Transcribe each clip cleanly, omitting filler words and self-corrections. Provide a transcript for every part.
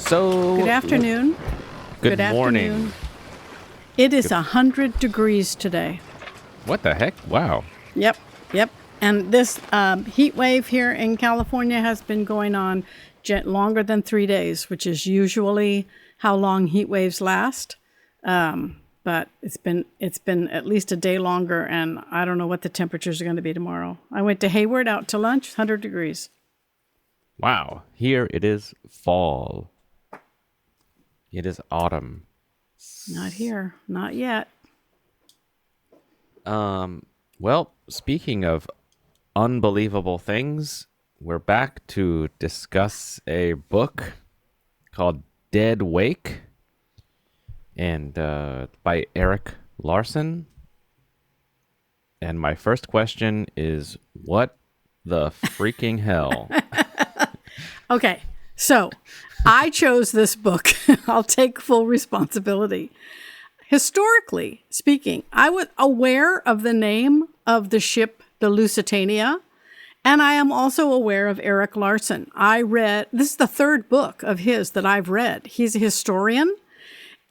So, Good afternoon. Good morning. Afternoon. It is 100 degrees today. What the heck? Wow. Yep. And this heat wave here in California has been going on longer than 3 days, which is usually how long heat waves last. But it's been at least a day longer, and I don't know what the temperatures are going to be tomorrow. I went to Hayward out to lunch, 100 degrees. Wow. Here it is fall. It is autumn. Not here. Not yet. Well, speaking of unbelievable things, we're back to discuss a book called Dead Wake and by Erik Larson. And my first question is, what the freaking hell? Okay, so I chose this book. I'll take full responsibility. Historically speaking, I was aware of the name of the ship, the Lusitania, and I am also aware of Erik Larson. This is the third book of his that I've read. He's a historian,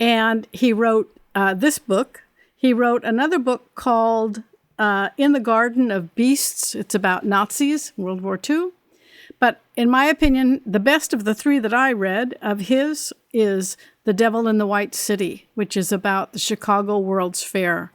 and he wrote this book. He wrote another book called In the Garden of Beasts. It's about Nazis, World War II. But in my opinion, the best of the three that I read of his is The Devil in the White City, which is about the Chicago World's Fair.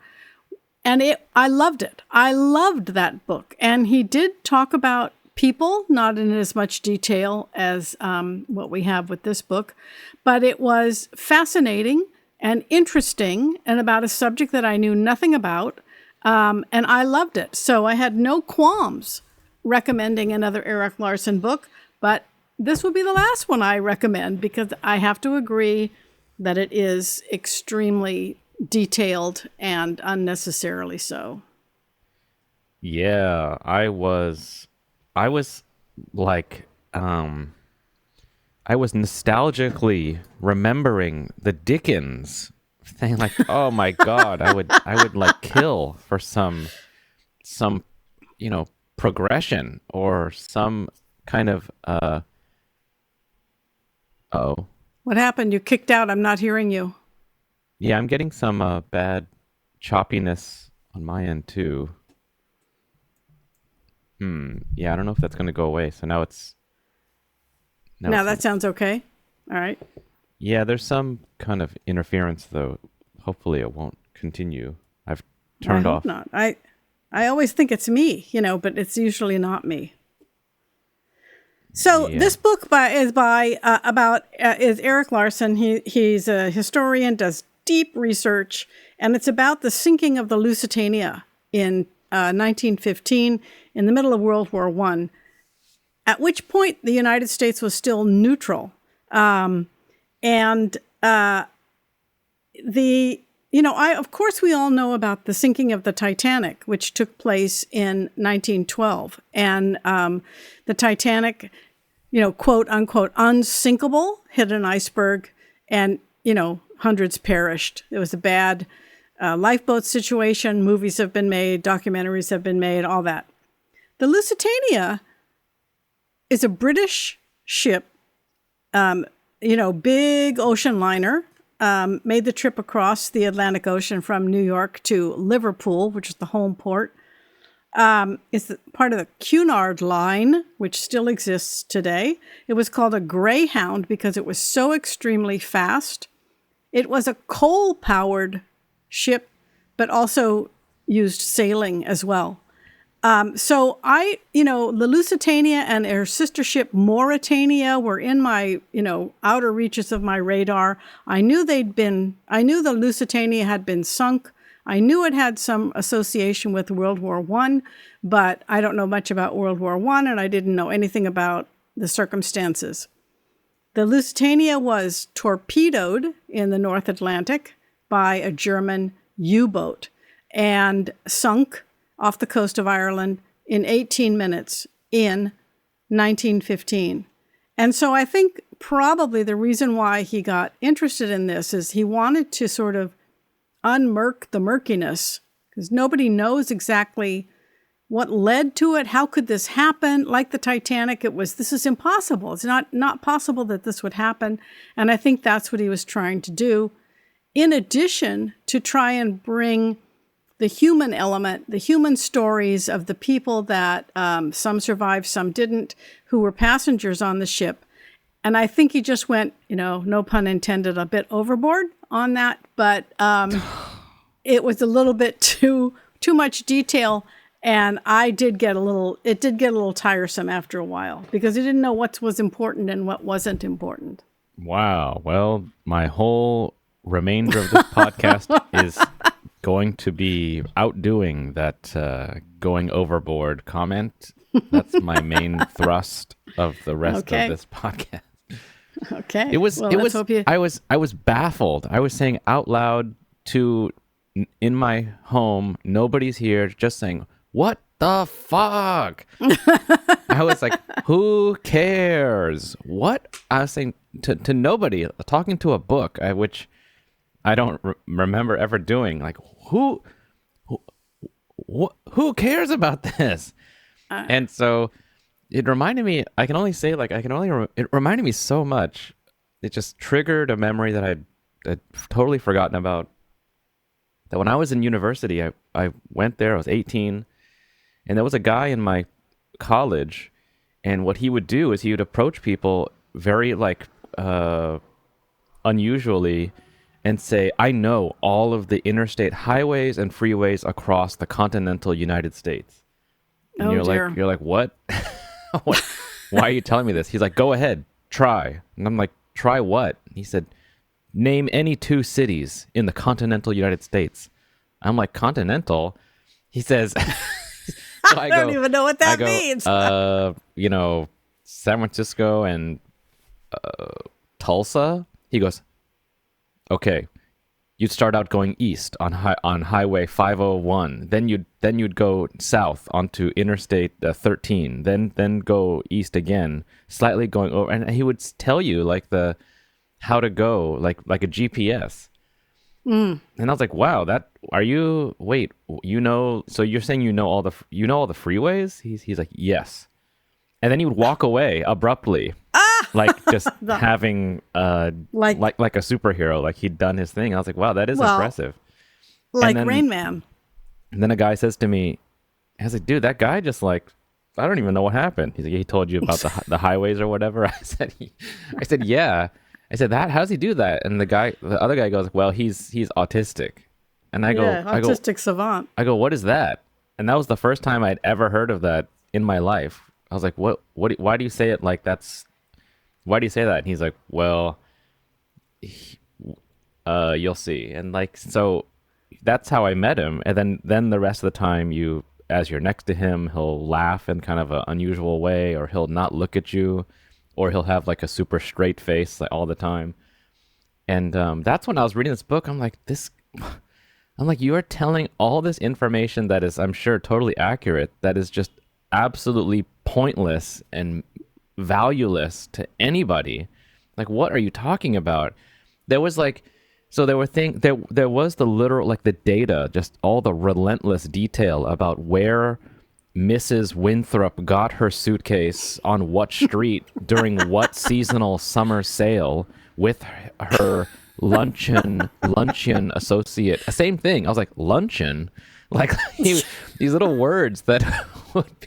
And I loved it. I loved that book. And he did talk about people, not in as much detail as what we have with this book, but it was fascinating and interesting and about a subject that I knew nothing about. And I loved it. So I had no qualms recommending another Erik Larson book, but this will be the last one I recommend because I have to agree that it is extremely detailed and unnecessarily so. Yeah, I was like, I was nostalgically remembering the Dickens thing, like, oh my God, I would like kill for some, progression or some kind of, oh. What happened? You kicked out. I'm not hearing you. Yeah, I'm getting some bad choppiness on my end too. Yeah, I don't know if that's going to go away. So now it's... Now that sounds okay. All right. Yeah, there's some kind of interference, though. Hopefully it won't continue. I've turned off. Not. I always think it's me, but it's usually not me. So This book is Erik Larson. He's a historian, does deep research, and it's about the sinking of the Lusitania in 1915 in the middle of World War I, at which point the United States was still neutral. Of course, we all know about the sinking of the Titanic, which took place in 1912. And the Titanic, quote unquote, unsinkable, hit an iceberg and, hundreds perished. It was a bad lifeboat situation. Movies have been made, documentaries have been made, all that. The Lusitania is a British ship, big ocean liner. Made the trip across the Atlantic Ocean from New York to Liverpool, which is the home port. It's part of the Cunard Line, which still exists today. It was called a Greyhound because it was so extremely fast. It was a coal-powered ship, but also used sailing as well. The Lusitania and her sister ship Mauretania were in my, outer reaches of my radar. I knew the Lusitania had been sunk. I knew it had some association with World War I, but I don't know much about World War I, and I didn't know anything about the circumstances. The Lusitania was torpedoed in the North Atlantic by a German U-boat and sunk off the coast of Ireland in 18 minutes in 1915. And so I think probably the reason why he got interested in this is he wanted to sort of unmurk the murkiness, because nobody knows exactly what led to it? How could this happen? Like the Titanic, this is impossible. It's not possible that this would happen. And I think that's what he was trying to do. In addition to try and bring the human element, the human stories of the people that some survived, some didn't, who were passengers on the ship. And I think he just went, no pun intended, a bit overboard on that. But it was a little bit too much detail. And it did get a little tiresome after a while because he didn't know what was important and what wasn't important. Wow. Well, my whole remainder of this podcast is going to be outdoing that going overboard comment. That's my main thrust of the rest of this podcast. Okay. I was baffled. I was saying out loud in my home, nobody's here, just saying, "What the fuck?" I was like, "Who cares?" What? I was saying to nobody, talking to a book, which I don't remember ever doing. Like, who cares about this? And so it reminded me. It reminded me so much. It just triggered a memory that I'd totally forgotten about. That when I was in university, I went there. I was 18. And there was a guy in my college, and what he would do is he would approach people very unusually and say, "I know all of the interstate highways and freeways across the continental United States." And you're like, "What? What? Why are you telling me this?" He's like, "Go ahead, try." And I'm like, "Try what?" He said, "Name any 2 cities in the continental United States." I'm like, "Continental?" He says... So I don't even know what that means. San Francisco and Tulsa. He goes, "Okay, you'd start out going east on Highway 501. Then you'd go south onto Interstate 13. Then go east again, slightly going over." And he would tell you how to go, like a GPS. And I was like, "Wow, so you're saying you know all the freeways?" He's like, "Yes." And then he would walk away abruptly, like just having like a superhero, like he'd done his thing. I was like, "Wow, that is impressive." Like Rain Man. And then a guy says to me, I was like, "Dude, that guy just I don't even know what happened." He's like, "He told you about the highways or whatever?" I said, "Yeah." I said, "How does he do that?" And the other guy goes, "Well, he's autistic." And I go, autistic savant. I go, "What is that?" And that was the first time I'd ever heard of that in my life. I was like, "What? Why do you say it like that's? Why do you say that?" And he's like, "Well, you'll see." And so that's how I met him. And then the rest of the time, as you're next to him, he'll laugh in kind of an unusual way, or he'll not look at you. Or he'll have a super straight face all the time. And that's when I was reading this book. I'm like, you are telling all this information that is, I'm sure, totally accurate, that is just absolutely pointless and valueless to anybody. Like, what are you talking about? There was there was the literal, the data, just all the relentless detail about where Mrs. Winthrop got her suitcase on what street during what seasonal summer sale with her luncheon associate. Same thing. I was like, luncheon? These little words that would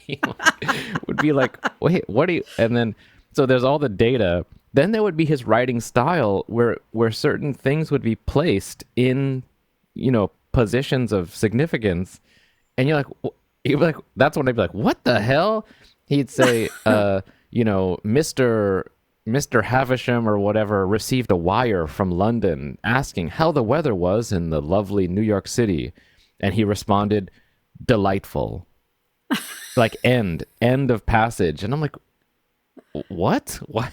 be like, wait, what do you... And then, so there's all the data. Then there would be his writing style where certain things would be placed in, positions of significance. And you're like... that's when I'd be like, "What the hell?" He'd say, Mr. Havisham or whatever received a wire from London asking how the weather was in the lovely New York City. And he responded, "Delightful." End of passage. And I'm like, what? What?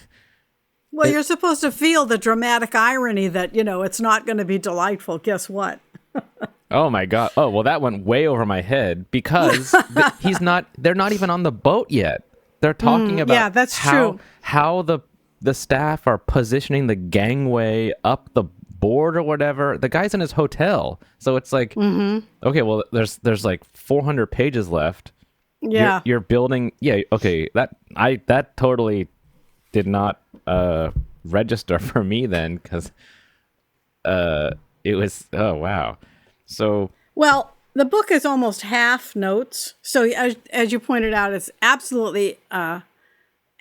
Well, you're supposed to feel the dramatic irony that, it's not going to be delightful. Guess what? Oh my God. Oh, well, that went way over my head because they're not even on the boat yet. They're talking about that's true. How the staff are positioning the gangway up the board or whatever. The guy's in his hotel. So it's like, okay, well, there's 400 pages left. Yeah. You're building. Yeah. Okay. That totally did not register for me then, because it was, oh wow. So Well, the book is almost half notes. So as you pointed out, it's absolutely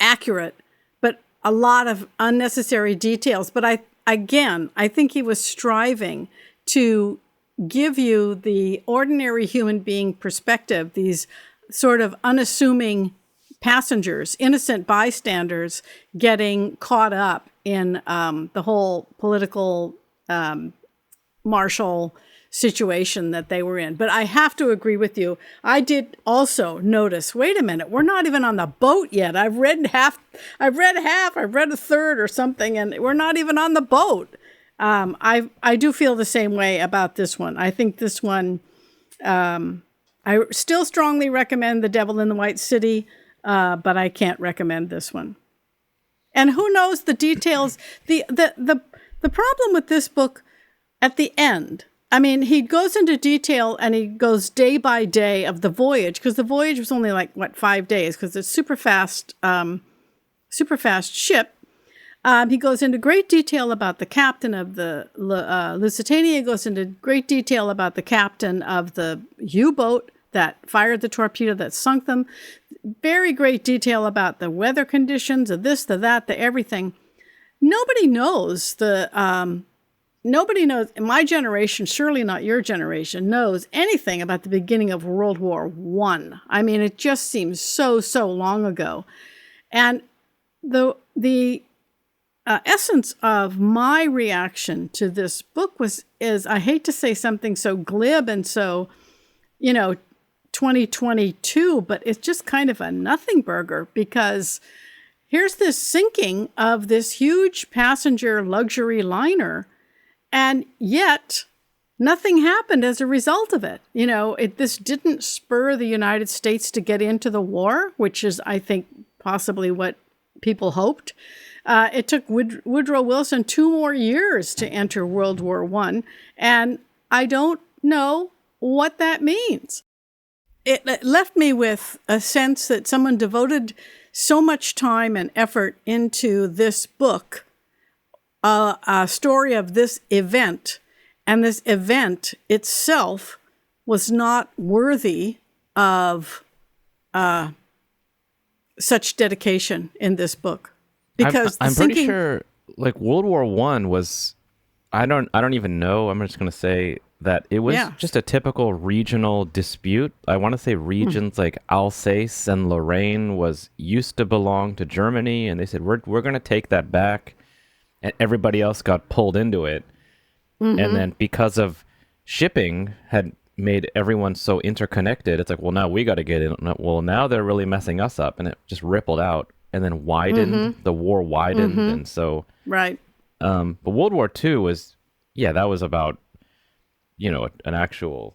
accurate, but a lot of unnecessary details. But I think he was striving to give you the ordinary human being perspective, these sort of unassuming passengers, innocent bystanders getting caught up in the whole political martial situation that they were in. But I have to agree with you. I did also notice, wait a minute, we're not even on the boat yet. I've read a third or something, and we're not even on the boat. I do feel the same way about this one. I think this one, I still strongly recommend The Devil in the White City, but I can't recommend this one. And who knows the details? The problem with this book at the end, I mean, he goes into detail and he goes day by day of the voyage, because the voyage was only 5 days, because it's super fast ship. He goes into great detail about the captain of the Lusitania. He goes into great detail about the captain of the U-boat that fired the torpedo that sunk them. Very great detail about the weather conditions, of this, the that, the everything. Nobody knows Nobody knows, my generation, surely not your generation, knows anything about the beginning of World War I. I mean, it just seems so long ago. And the essence of my reaction to this book is, I hate to say something so glib and so, 2022, but it's just kind of a nothing burger, because here's this sinking of this huge passenger luxury liner, and yet nothing happened as a result of it. This didn't spur the United States to get into the war, which is, I think, possibly what people hoped. It took Woodrow Wilson 2 more years to enter World War I, and I don't know what that means. It left me with a sense that someone devoted so much time and effort into this book, a story of this event, and this event itself was not worthy of such dedication in this book. Because I'm pretty sure, World War I was, I don't even know. I'm just going to say that it was just a typical regional dispute. I want to say regions like Alsace and Lorraine used to belong to Germany, and they said, we're going to take that back. And everybody else got pulled into it. And then because of shipping had made everyone so interconnected, it's well, now we got to get in. Well, now they're really messing us up. And it just rippled out and then widened. The war widened. And so... Right. But World War II was, that was about, an actual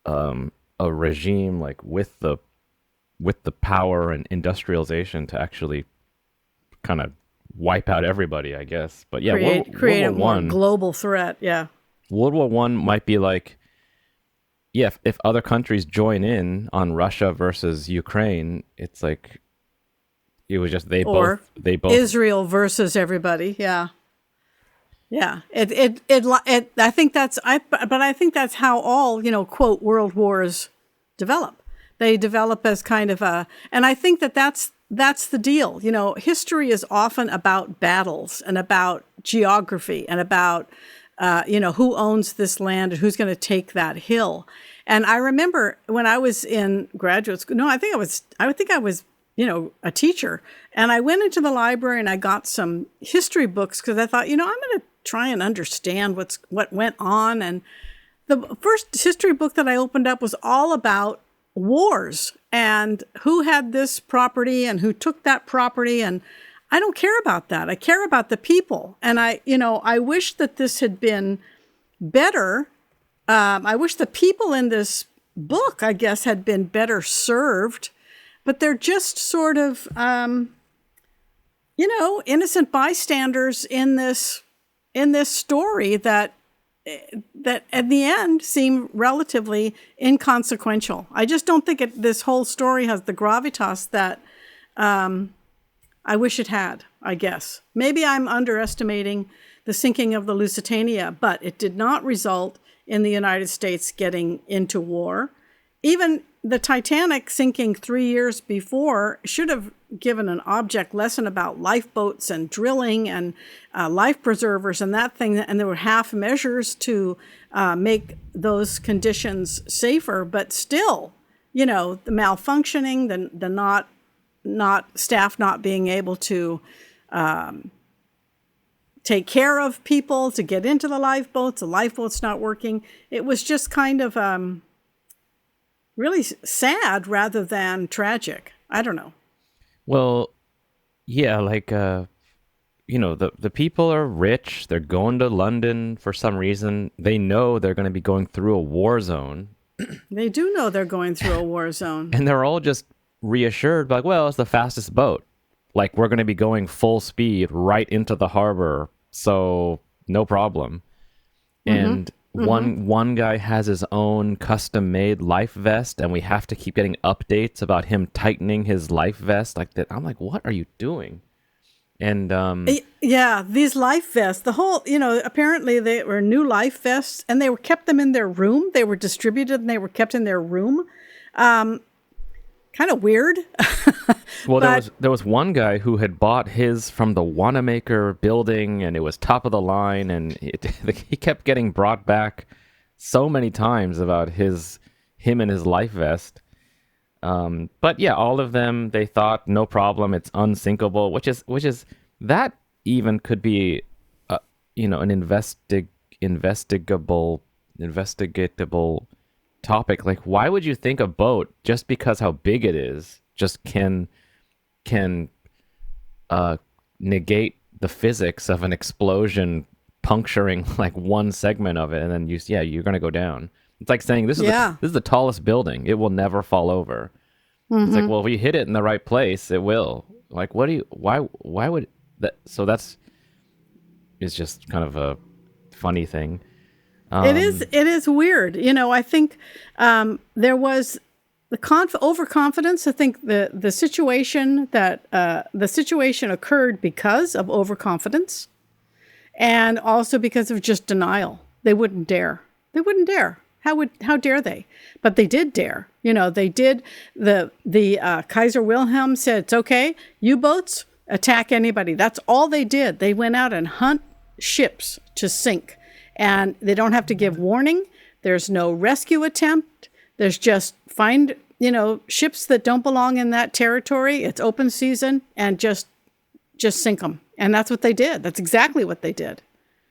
a regime with the power and industrialization to actually kind of wipe out everybody, I guess. But create a more global threat. Yeah. World War I might be if other countries join in on Russia versus Ukraine, it's it was just they both Israel versus everybody. Yeah. Yeah. I think that's how all, quote, world wars develop. They develop as kind of and I think that's the deal. History is often about battles and about geography and about, who owns this land and who's going to take that hill. And I remember when I was in graduate school, I think I was, a teacher, and I went into the library and I got some history books because I thought, I'm going to try and understand what went on. And the first history book that I opened up was all about wars and who had this property and who took that property. And I don't care about that. I care about the people. And I wish that this had been better. I wish the people in this book, I guess, had been better served, but they're just sort of, innocent bystanders in this story that that at the end seem relatively inconsequential. I just don't think this whole story has the gravitas that I wish it had, I guess. Maybe I'm underestimating the sinking of the Lusitania, but it did not result in the United States getting into war. Even the Titanic sinking 3 years before should have given an object lesson about lifeboats and drilling and life preservers and that thing. And there were half measures to make those conditions safer. But still, the malfunctioning, the not staff not being able to take care of people to get into the lifeboats not working. It was just kind of really sad rather than tragic. I don't know. Well, yeah, like, the people are rich. They're going to London for some reason. They know they're going to be going through a war zone. They do know they're going through a war zone. And they're all just reassured, like, well, it's the fastest boat. Like, we're going to be going full speed right into the harbor, so no problem. And one guy has his own custom-made life vest, and we have to keep getting updates about him tightening his life vest like that. I'm like, what are you doing? And yeah, these life vests, the whole, apparently they were new life vests, and they were kept them in their room. They were distributed, and they were kept in their room. Kind of weird. Well, there was one guy who had bought his from the Wanamaker building, and it was top of the line, and he kept getting brought back so many times about him and his life vest. But yeah, all of them, they thought no problem, it's unsinkable, which is that even could be an investigatable topic. Like, why would you think a boat, just because how big it is, just can negate the physics of an explosion puncturing like one segment of it, and then you're going to go down. It's like saying this is the tallest building, it will never fall over. It's like, well, if you hit it in the right place, it will. Like, why would that? So it's just kind of a funny thing. It is weird. I think there was the overconfidence. I think the situation occurred because of overconfidence, and also because of just denial. They wouldn't dare. How dare they? But they did dare. They did. The Kaiser Wilhelm said, it's okay, U-boats, attack anybody. That's all they did. They went out and hunt ships to sink. And they don't have to give warning. There's no rescue attempt. There's just find, ships that don't belong in that territory. It's open season, and just sink them. And that's what they did. That's exactly what they did.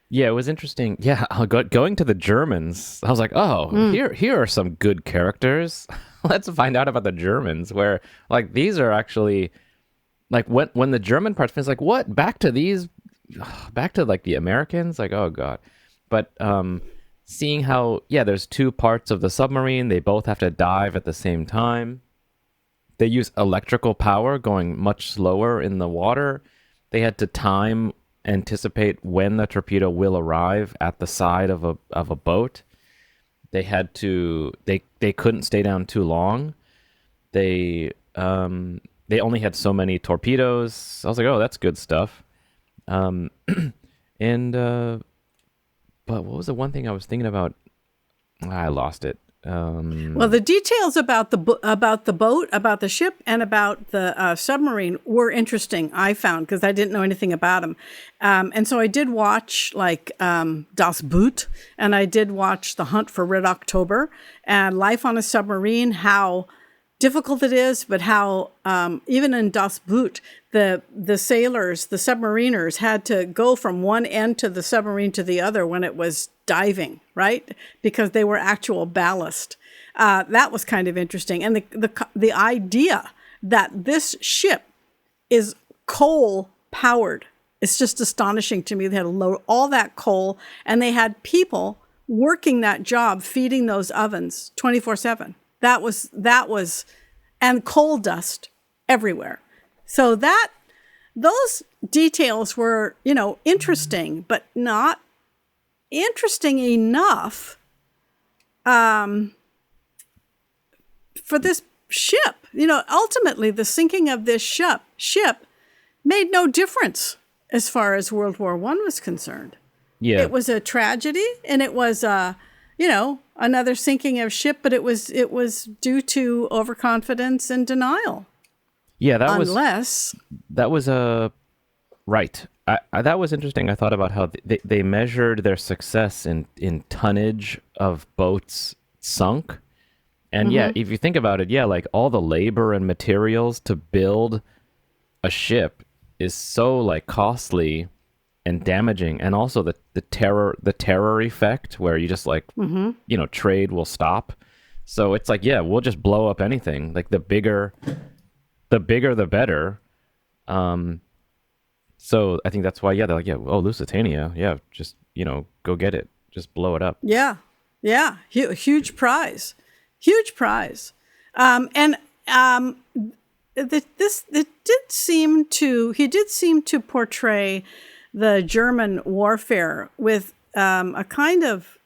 Yeah, it was interesting. Yeah, going to the Germans, I was like, here are some good characters. Let's find out about the Germans, where like these are actually like when the German part is like, what? Back to like the Americans? Like, oh God. But seeing how, there's two parts of the submarine. They both have to dive at the same time. They use electrical power going much slower in the water. They had to anticipate when the torpedo will arrive at the side of a boat. They had to, they couldn't stay down too long. They only had so many torpedoes. I was like, oh, that's good stuff. But what was the one thing I was thinking about? I lost it. Well, the details about the boat, about the ship, and about the submarine were interesting, I found, because I didn't know anything about them. And so I did watch Das Boot, and I did watch The Hunt for Red October, and Life on a Submarine, how difficult it is, but how even in Das Boot, the sailors, the submariners, had to go from one end to the submarine to the other when it was diving, right? Because they were actual ballast. That was kind of interesting. And the idea that this ship is coal powered, it's just astonishing to me. They had to load all that coal, and they had people working that job, feeding those ovens 24/7. That was, and coal dust everywhere. So those details were, interesting, but not interesting enough, for this ship, ultimately the sinking of this ship made no difference as far as World War I was concerned. Yeah. It was a tragedy, and it was another sinking of ship, but it was due to overconfidence and denial. Yeah, that was right. That was interesting. I thought about how they measured their success in tonnage of boats sunk. And yeah, if you think about it, yeah, like all the labor and materials to build a ship is so like costly and damaging, and also the terror effect where you just like trade will stop. So it's like, yeah, we'll just blow up anything. Like the bigger the better. So I think that's why, yeah, they're like, yeah, oh, Lusitania, yeah, just go get it, just blow it up. Yeah, huge prize. He did seem to portray the German warfare with a kind of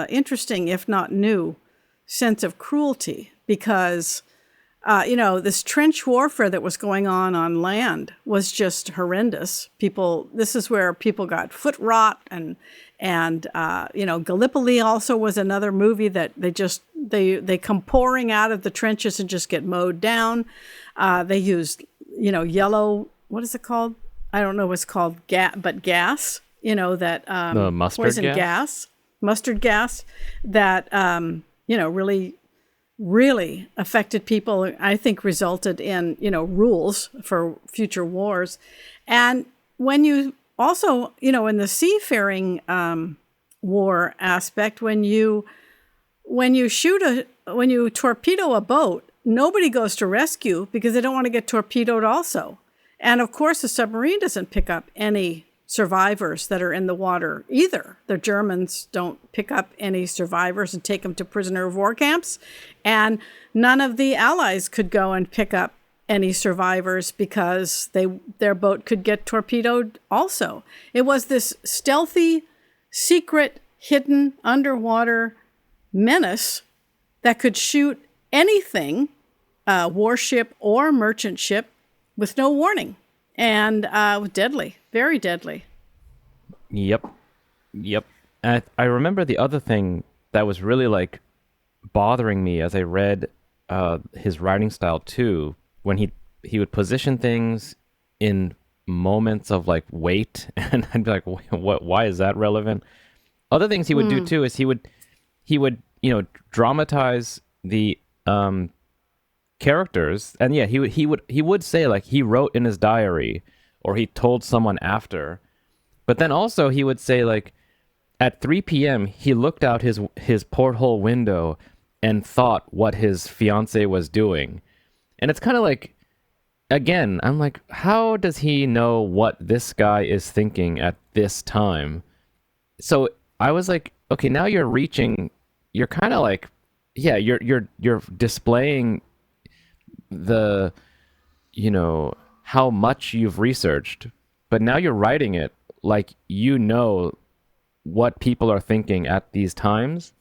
interesting, if not new, sense of cruelty, because this trench warfare that was going on land was just horrendous. This is where people got foot rot, and Gallipoli also was another movie that they come pouring out of the trenches and just get mowed down. They used, yellow, what is it called? I don't know what's called, gas, that the mustard poison gas, mustard gas that, really affected people. I think resulted in, rules for future wars. And when you also, in the seafaring war aspect, when you torpedo a boat, nobody goes to rescue because they don't want to get torpedoed also. And of course, the submarine doesn't pick up any survivors that are in the water either. The Germans don't pick up any survivors and take them to prisoner of war camps. And none of the Allies could go and pick up any survivors because their boat could get torpedoed also. It was this stealthy, secret, hidden underwater menace that could shoot anything, warship or merchant ship, with no warning, and deadly, very deadly. Yep. And I remember the other thing that was really like bothering me as I read his writing style too, when he would position things in moments of like wait, and I'd be like, what? Why is that relevant? Other things he would do too is he would dramatize the characters, and yeah, he would say like he wrote in his diary or he told someone after, but then also he would say like at 3 p.m. he looked out his porthole window and thought what his fiance was doing. And it's kind of like, again, I'm like, how does he know what this guy is thinking at this time? So I was like, okay, now you're kind of like, yeah, you're displaying the, how much you've researched, but now you're writing it like what people are thinking at these times,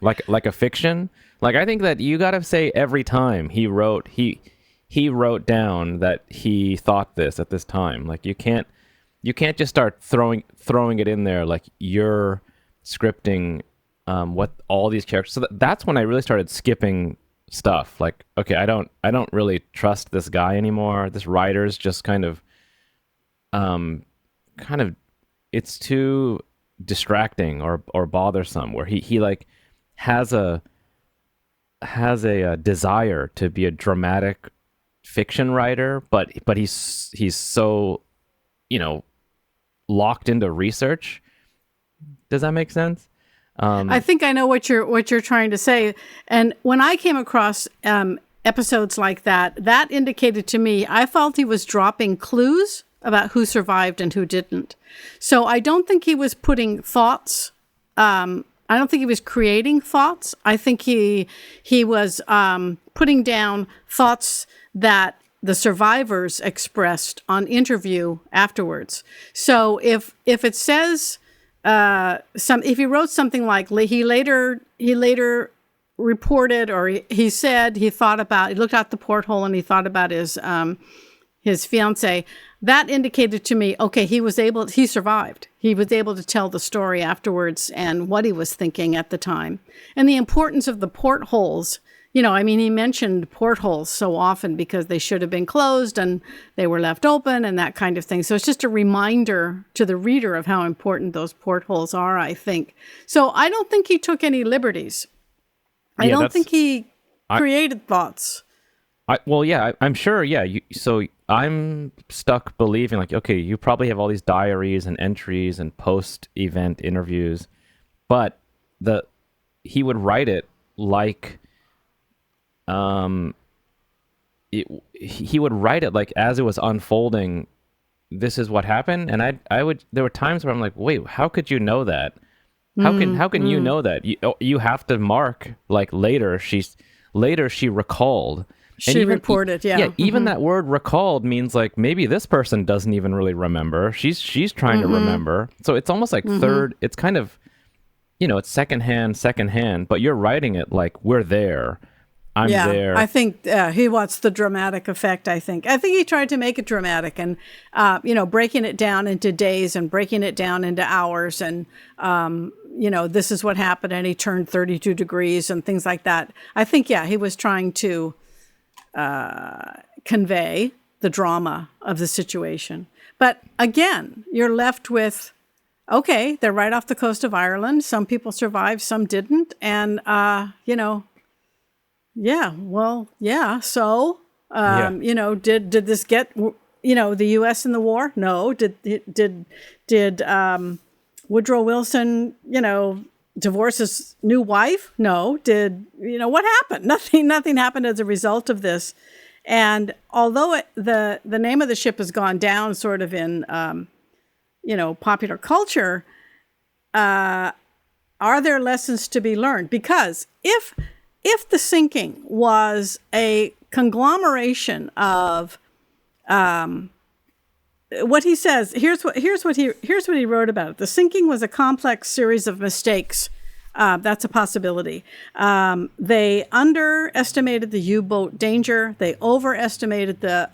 like a fiction. Like I think that you gotta say every time he wrote down that he thought this at this time. Like you can't just start throwing it in there like you're scripting what all these characters. So that's when I really started skipping stuff. Like, okay, I don't really trust this guy anymore. This writer's just kind of it's too distracting or bothersome, where he like has a desire to be a dramatic fiction writer, but he's so locked into research. Does that make sense? I think I know what you're trying to say. And when I came across episodes like that indicated to me, I felt he was dropping clues about who survived and who didn't. So I don't think he was putting thoughts. I don't think he was creating thoughts. I think he was putting down thoughts that the survivors expressed on interview afterwards. So if it says if he wrote something like he later reported, or he said he looked out the porthole and he thought about his fiance, that indicated to me, okay, he survived. He was able to tell the story afterwards and what he was thinking at the time. And the importance of the portholes, he mentioned portholes so often because they should have been closed and they were left open and that kind of thing. So it's just a reminder to the reader of how important those portholes are, I think. So I don't think he took any liberties. I don't think he created thoughts. I'm sure. Yeah. So I'm stuck believing okay, you probably have all these diaries and entries and post-event interviews, but he would write it like, he would write it like as it was unfolding. This is what happened, and there were times where I'm like, wait, how could you know that? How can you know that? You have to mark like later she recalled. She reported, yeah. Yeah, even that word recalled means like maybe this person doesn't even really remember. She's trying to remember. So it's almost like third, it's kind of, it's secondhand, but you're writing it like we're there. I'm there. I think he wants the dramatic effect, I think. I think he tried to make it dramatic and, breaking it down into days and breaking it down into hours and, this is what happened and he turned 32 degrees and things like that. I think, he was trying to convey the drama of the situation. But again, you're left with, okay, they're right off the coast of Ireland. Some people survived, some didn't. And, so, did this get, the U.S. in the war? No. Did Woodrow Wilson, divorce his new wife? No. What happened? Nothing happened as a result of this. And although the name of the ship has gone down sort of in, popular culture, are there lessons to be learned? Because if the sinking was a conglomeration of what he says, here's what he wrote about it. The sinking was a complex series of mistakes. That's a possibility. They underestimated the U-boat danger. They overestimated the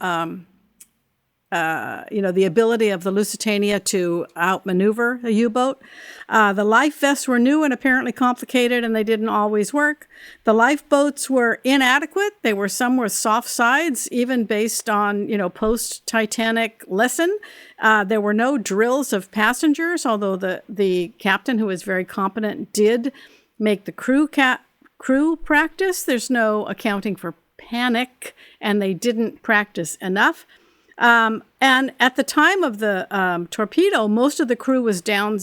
ability of the Lusitania to outmaneuver a U-boat. The life vests were new and apparently complicated, and they didn't always work. The lifeboats were inadequate. Some were soft sides, even based on, post-Titanic lesson. There were no drills of passengers, although the captain, who was very competent, did make the crew practice. There's no accounting for panic, and they didn't practice enough. And at the time of the torpedo, most of the crew was down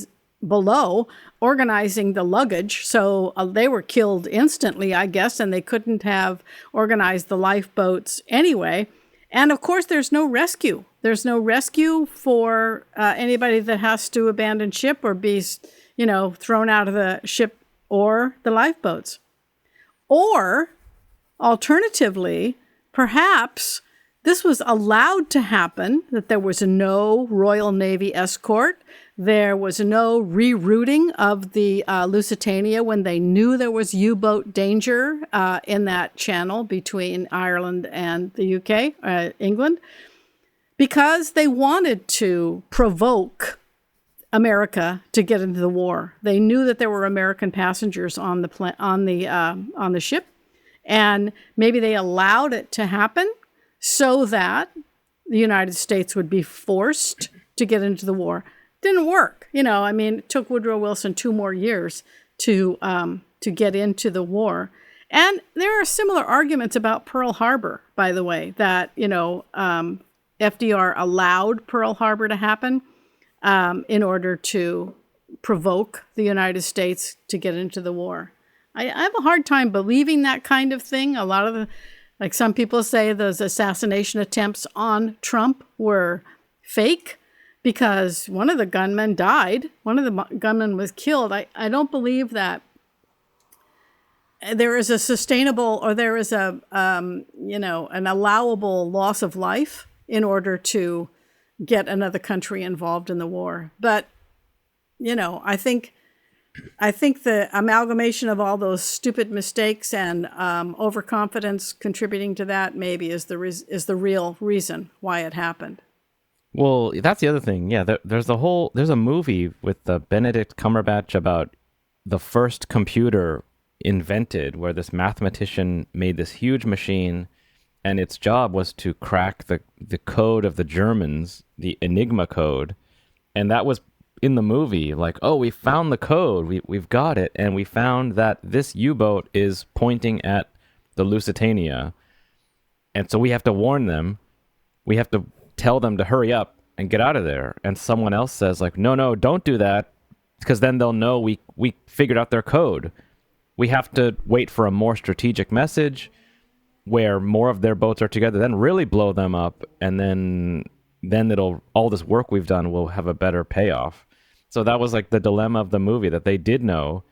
below organizing the luggage. So they were killed instantly, I guess, and they couldn't have organized the lifeboats anyway. And of course, there's no rescue. There's no rescue for anybody that has to abandon ship or be, thrown out of the ship or the lifeboats. Or alternatively, perhaps this was allowed to happen, that there was no Royal Navy escort. There was no rerouting of the Lusitania when they knew there was U-boat danger in that channel between Ireland and the UK, England, because they wanted to provoke America to get into the war. They knew that there were American passengers on the ship, and maybe they allowed it to happen so that the United States would be forced to get into the war. Didn't work. It took Woodrow Wilson 2 more years to get into the war. And there are similar arguments about Pearl Harbor, by the way, that, FDR allowed Pearl Harbor to happen in order to provoke the United States to get into the war. I have a hard time believing that kind of thing. A lot of like some people say those assassination attempts on Trump were fake because one of the gunmen died. One of the gunmen was killed. I don't believe that there is a sustainable or there is an allowable loss of life in order to get another country involved in the war. But I think the amalgamation of all those stupid mistakes and overconfidence contributing to that maybe is the real reason why it happened. Well, that's the other thing. Yeah, there's a movie with Benedict Cumberbatch about the first computer invented, where this mathematician made this huge machine, and its job was to crack the code of the Germans, the Enigma code, and that was in the movie. Like, oh, we found the code, we've got it, and we found that this U-boat is pointing at the Lusitania, and so we have to warn them. We have to tell them to hurry up and get out of there. And someone else says, like, no, don't do that, because then they'll know we figured out their code. We have to wait for a more strategic message where more of their boats are together, then really blow them up, and then it'll, all this work we've done will have a better payoff. So that was like the dilemma of the movie, that they did know.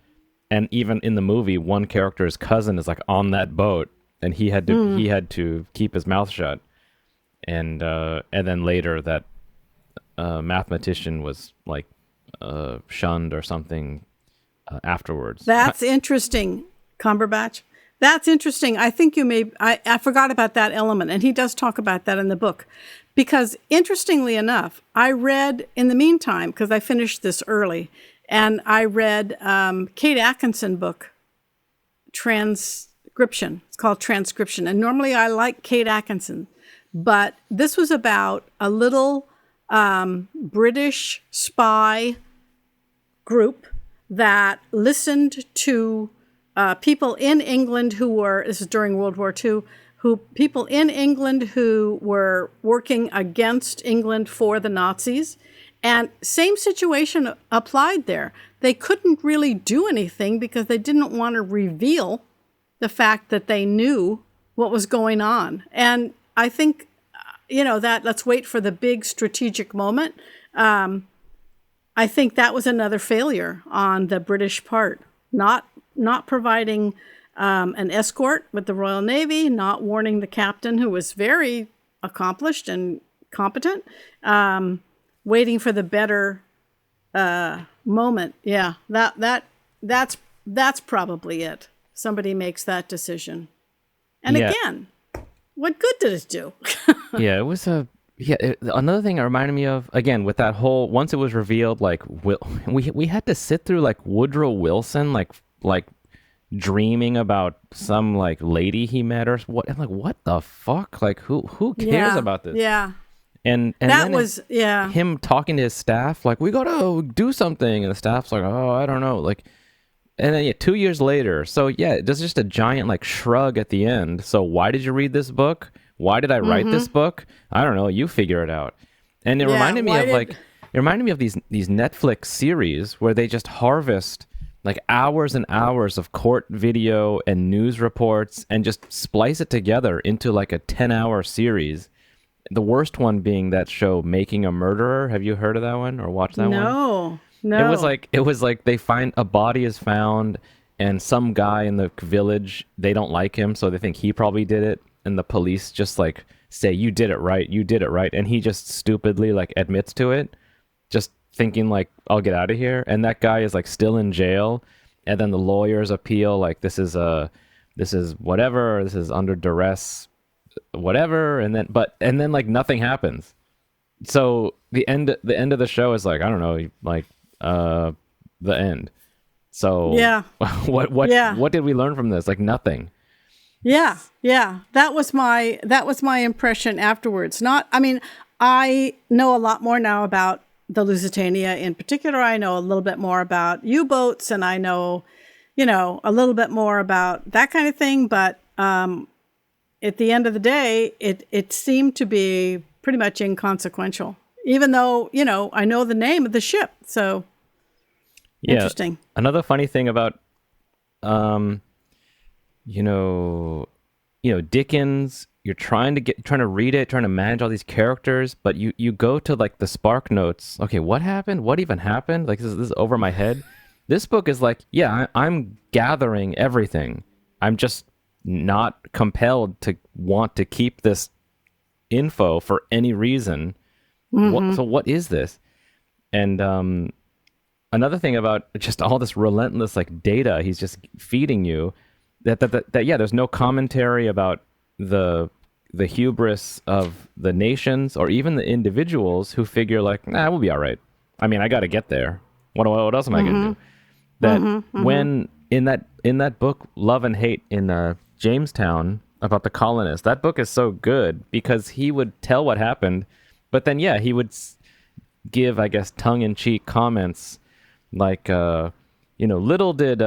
And even in the movie, one character's cousin is like on that boat, and he had to keep his mouth shut. And then later that mathematician was like shunned or something afterwards. That's interesting, Cumberbatch. That's interesting. I think I forgot about that element, and he does talk about that in the book. Because interestingly enough, I read in the meantime, because I finished this early, and I read Kate Atkinson's book, Transcription. It's called Transcription. And normally I like Kate Atkinson, but this was about a little British spy group that listened to people in England who were, this is during World War II, people in England who were working against England for the Nazis. And same situation applied there. They couldn't really do anything because they didn't want to reveal the fact that they knew what was going on. And I think, that let's wait for the big strategic moment. I think that was another failure on the British part, not providing an escort with the Royal Navy, not warning the captain, who was very accomplished and competent, waiting for the better moment. Yeah, that's probably it. Somebody makes that decision. And again, what good did it do? Yeah, it was another thing it reminded me of, again, with that whole, once it was revealed, like, we had to sit through like Woodrow Wilson, like dreaming about some like lady he met or what. I'm like, what the fuck? Like, who cares about this? Yeah. And that then was him talking to his staff, like, we gotta do something, and the staff's like, oh, I don't know, like, and then 2 years later, so there's just a giant like shrug at the end. So why did you read this book? Why did I write this book? I don't know. You figure it out. And it reminded me of these Netflix series where they just harvest like hours and hours of court video and news reports and just splice it together into like a 10-hour series. The worst one being that show Making a Murderer. Have you heard of that one or watched that one? No. It was like they find a body is found, and some guy in the village, they don't like him, so they think he probably did it, and the police just like say, you did it right, and he just stupidly like admits to it, just thinking like, I'll get out of here, and that guy is like still in jail, and then the lawyers appeal like, this is whatever, this is under duress, whatever, and then like nothing happens. So the end of the show is like, I don't know, like the end. So what did we learn from this? Like nothing. Yeah. That was my impression afterwards. I know a lot more now about the Lusitania in particular. I know a little bit more about U-boats, and I know, a little bit more about that kind of thing. But at the end of the day, it seemed to be pretty much inconsequential, even though, I know the name of the ship. So interesting. Another funny thing about, Dickens, you're trying to read it, trying to manage all these characters, but you go to like the Spark Notes. Okay, what happened? What even happened? Like, this is over my head. This book is like, I'm gathering everything. I'm just not compelled to want to keep this info for any reason. So what is this? And another thing about just all this relentless like data he's just feeding you, that yeah, there's no commentary about the hubris of the nations or even the individuals who figure like, nah, we'll be all right. I mean, I got to get there. What else am I going to do? That when in that book, Love and Hate in Jamestown, about the colonists, that book is so good because he would tell what happened, but then yeah, he would give, I guess, tongue-in-cheek comments like, little did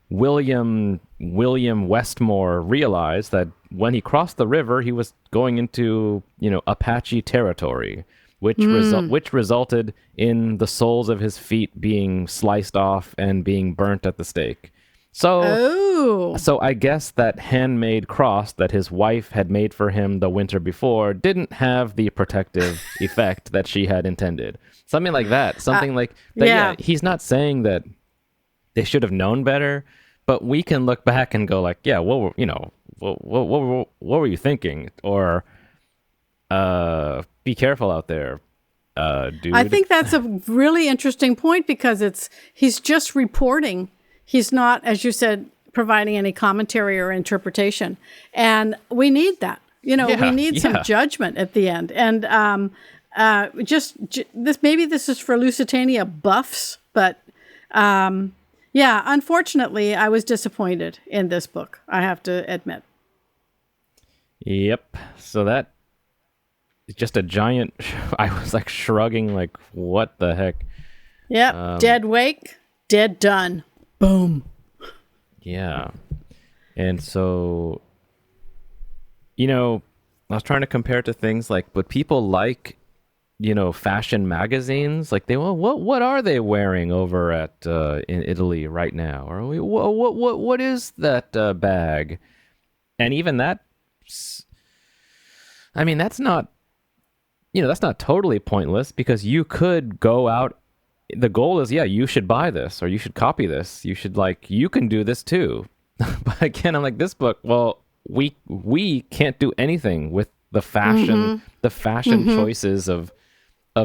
William Westmore realized that when he crossed the river, he was going into, Apache territory, which resulted in the soles of his feet being sliced off and being burnt at the stake. So I guess that handmade cross that his wife had made for him the winter before didn't have the protective effect that she had intended. Something like that. Something like that. Yeah, he's not saying that they should have known better, but we can look back and go like, yeah, what were you thinking? Or be careful out there, dude. I think that's a really interesting point because he's just reporting. He's not, as you said, providing any commentary or interpretation. And we need that. We need some judgment at the end. And this is for Lusitania buffs, but unfortunately, I was disappointed in this book, I have to admit. Yep. So that is just a giant, I was like shrugging like, what the heck? Yep. Dead wake, dead done. Boom. Yeah. And so, I was trying to compare it to things like, but people like, fashion magazines, like what are they wearing over at in Italy right now? Or what is that bag? And even that, I mean, that's not totally pointless because you could go out. The goal is, you should buy this or you should copy this. You should you can do this too. But again, I'm like, this book, well, we can't do anything with the fashion, choices of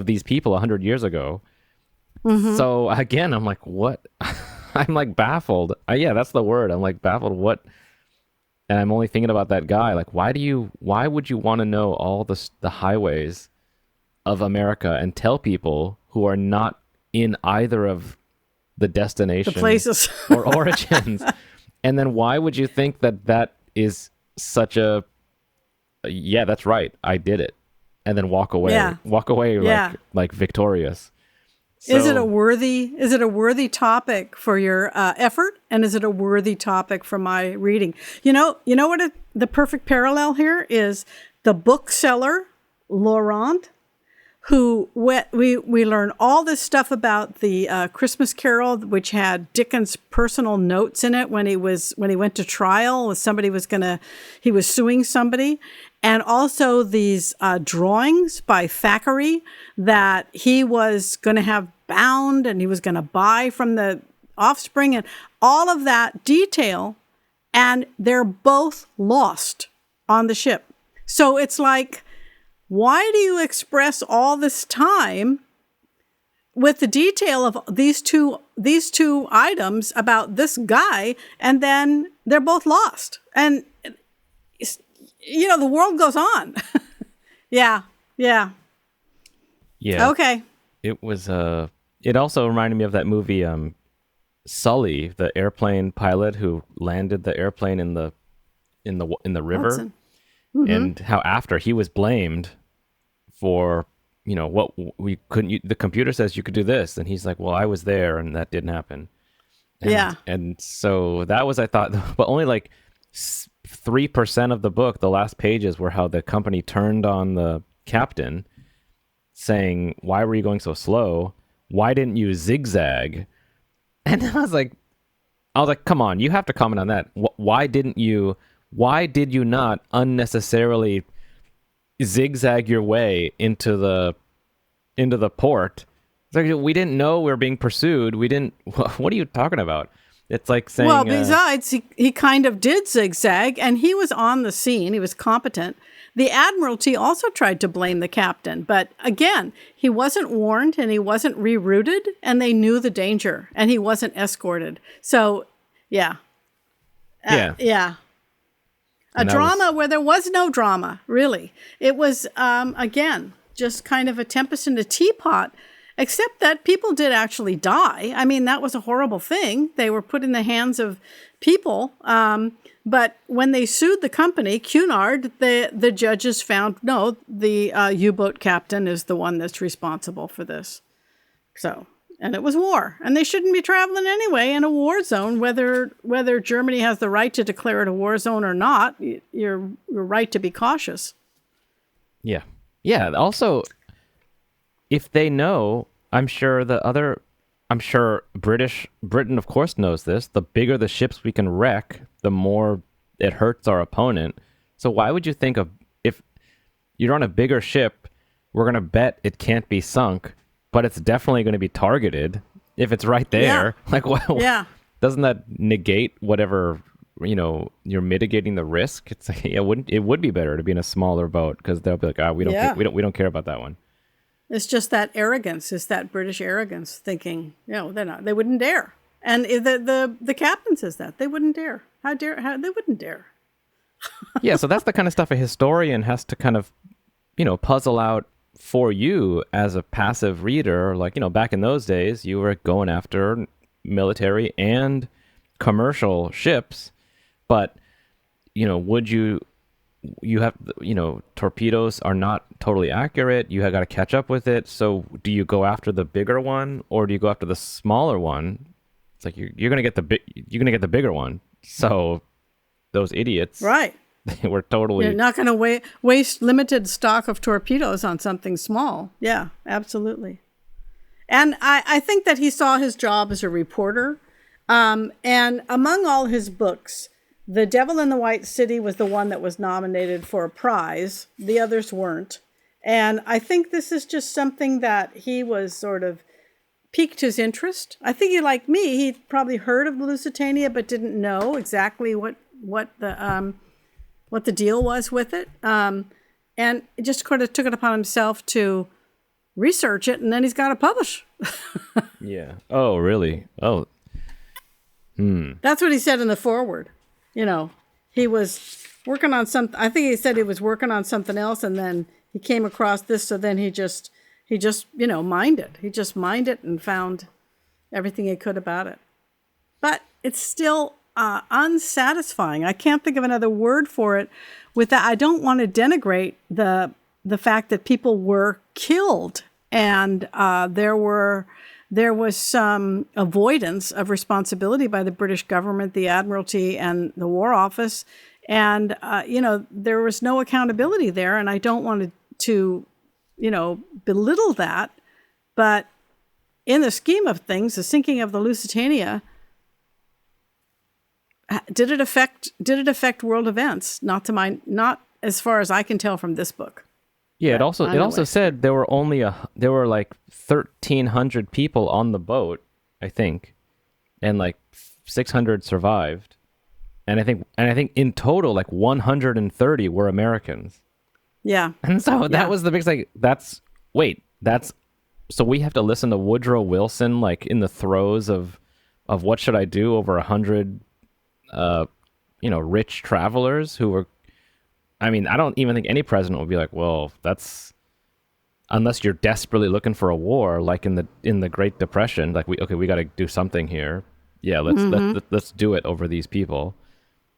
these people 100 years ago. So again, I'm like, what? I'm like baffled. Yeah, that's the word. I'm like baffled. What? And I'm only thinking about that guy. Like, why would you want to know all the highways of America and tell people who are not in either of the destinations, the places or origins? And then why would you think that is such a, yeah, that's right, I did it, and then walk away like victorious? So, is it a worthy topic for your effort, and is it a worthy topic for my reading? You know what the perfect parallel here is: the bookseller Laurent, who we learn all this stuff about the Christmas Carol, which had Dickens' personal notes in it when he went to trial. He was suing somebody, and also these drawings by Thackeray that he was going to have bound and he was going to buy from the offspring, and all of that detail, and they're both lost on the ship. So it's like, why do you express all this time with the detail of these two items about this guy, and then they're both lost? And the world goes on. Yeah. Okay. It was it also reminded me of that movie Sully, the airplane pilot who landed the airplane in the river, and how after he was blamed for, what we couldn't, the computer says you could do this. And he's like, well, I was there and that didn't happen. And so that was, I thought, but only like 3% of the book, the last pages, were how the company turned on the captain saying, why were you going so slow? Why didn't you zigzag? And I was like, come on, you have to comment on that. Why did you not unnecessarily zigzag your way into the port? It's like, we didn't know we were being pursued. We didn't. What are you talking about? It's like saying, well, besides, he kind of did zigzag, and he was on the scene. He was competent. The Admiralty also tried to blame the captain, but again, he wasn't warned and he wasn't rerouted, and they knew the danger, and he wasn't escorted. So, yeah. Yeah. A drama where there was no drama, really. It was, again, just kind of a tempest in a teapot, except that people did actually die. I mean, that was a horrible thing. They were put in the hands of people. But when they sued the company, Cunard, the judges found, no, the U-boat captain is the one that's responsible for this. So, and it was war. And they shouldn't be traveling anyway in a war zone, whether Germany has the right to declare it a war zone or not. You're right to be cautious. Yeah. Yeah. Also, if they know, I'm sure Britain, of course, knows this. The bigger the ships we can wreck, the more it hurts our opponent. So why would you think if you're on a bigger ship, we're going to bet it can't be sunk, but it's definitely going to be targeted if it's right there? Yeah. Like, well, doesn't that negate whatever, you're mitigating the risk? It's like, it would be better to be in a smaller boat, because they'll be like, we don't care about that one. It's just that arrogance. It's that British arrogance, thinking, they wouldn't dare. And the captain says that they wouldn't dare. How they wouldn't dare. Yeah, so that's the kind of stuff a historian has to kind of, puzzle out for you as a passive reader. Like, back in those days, you were going after military and commercial ships, but, would you have, torpedoes are not totally accurate. You have got to catch up with it. So do you go after the bigger one, or do you go after the smaller one? It's like you're going to get the bigger one. So those idiots, right? They were totally. You're not going to waste limited stock of torpedoes on something small. Yeah, absolutely. And I think that he saw his job as a reporter. And among all his books, The Devil in the White City was the one that was nominated for a prize. The others weren't. And I think this is just something that he was sort of piqued his interest. I think he, like me, he probably heard of Lusitania, but didn't know exactly what the deal was with it. And it just kind of took it upon himself to research it, and then he's got to publish. Yeah. Oh, really? Oh. That's what he said in the foreword. He was working on something. I think he said he was working on something else, and then he came across this. So then he just mined it. He just mined it and found everything he could about it. But it's still unsatisfying. I can't think of another word for it. With that, I don't want to denigrate the fact that people were killed, and there was some avoidance of responsibility by the British government, the Admiralty, and the War Office. And, there was no accountability there. And I don't want to belittle that. But in the scheme of things, the sinking of the Lusitania, did it affect world events? Not as far as I can tell from this book. Yeah, it also said there were like 1,300 people on the boat, I think, and like 600 survived, and I think in total like 130 were Americans. Yeah, and so that was the big so we have to listen to Woodrow Wilson like in the throes of what should I do over 100, rich travelers who were. I mean, I don't even think any president would be like, well, that's unless you're desperately looking for a war, like in the Great Depression, like we got to do something here. Yeah, let's do it over these people.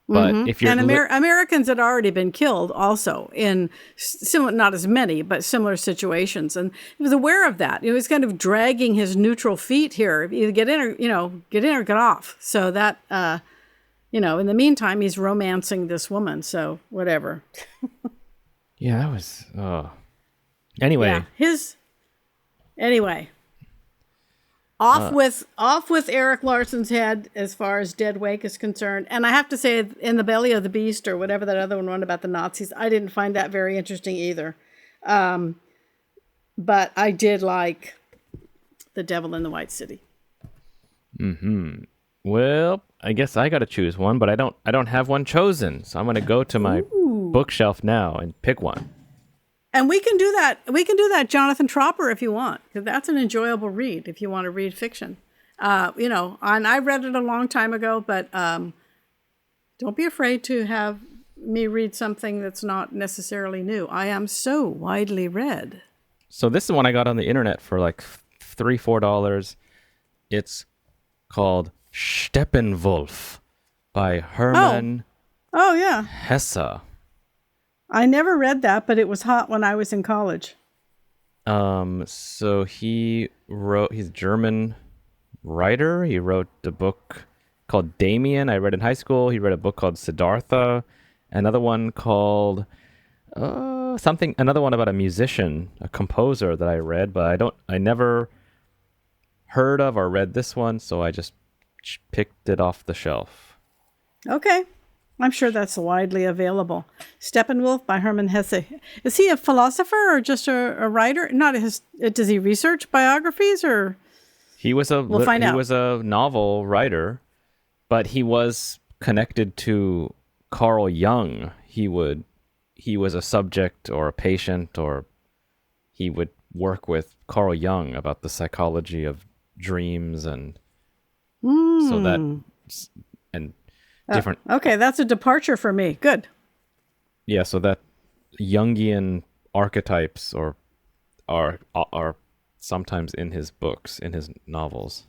But if you're Americans had already been killed also in similar, not as many, but similar situations, and he was aware of that. He was kind of dragging his neutral feet here, either get in or get off. So that. In the meantime, he's romancing this woman, so whatever. Yeah, that was... Anyway. Yeah, Off with Erik Larson's head as far as Dead Wake is concerned. And I have to say, In the Belly of the Beast, or whatever that other one about the Nazis, I didn't find that very interesting either. But I did like The Devil in the White City. Mm-hmm. Well, I guess I got to choose one, but I don't have one chosen. So I'm going to go to my bookshelf now and pick one. And we can do that. We can do that, Jonathan Tropper, if you want, because that's an enjoyable read if you want to read fiction. And I read it a long time ago, but don't be afraid to have me read something that's not necessarily new. I am so widely read. So this is one I got on the internet for like $3-4. It's called Steppenwolf by Hermann Oh, yeah. Hesse. I never read that, but it was hot when I was in college. So he's a German writer. He wrote a book called Damien, I read in high school. He read a book called Siddhartha, another one called another one about a musician, a composer that I read, but I never heard of or read this one, so I just picked it off the shelf. Okay. I'm sure that's widely available. Steppenwolf by Hermann Hesse. Is he a philosopher or just a writer? Does he research biographies or? We'll find out. He was a novel writer, but he was connected to Carl Jung. He was a subject or a patient, or he would work with Carl Jung about the psychology of dreams and so that and different. Okay, that's a departure for me. Good. Yeah, so that Jungian archetypes are sometimes in his books, in his novels.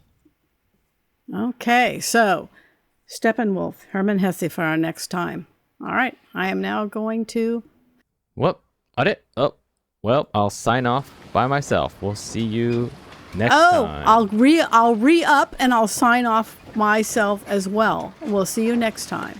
Okay, so Steppenwolf, Hermann Hesse for our next time. All right, I am now going to. Well, I'll sign off by myself. We'll see you next time. I'll re-up and I'll sign off myself as well. We'll see you next time.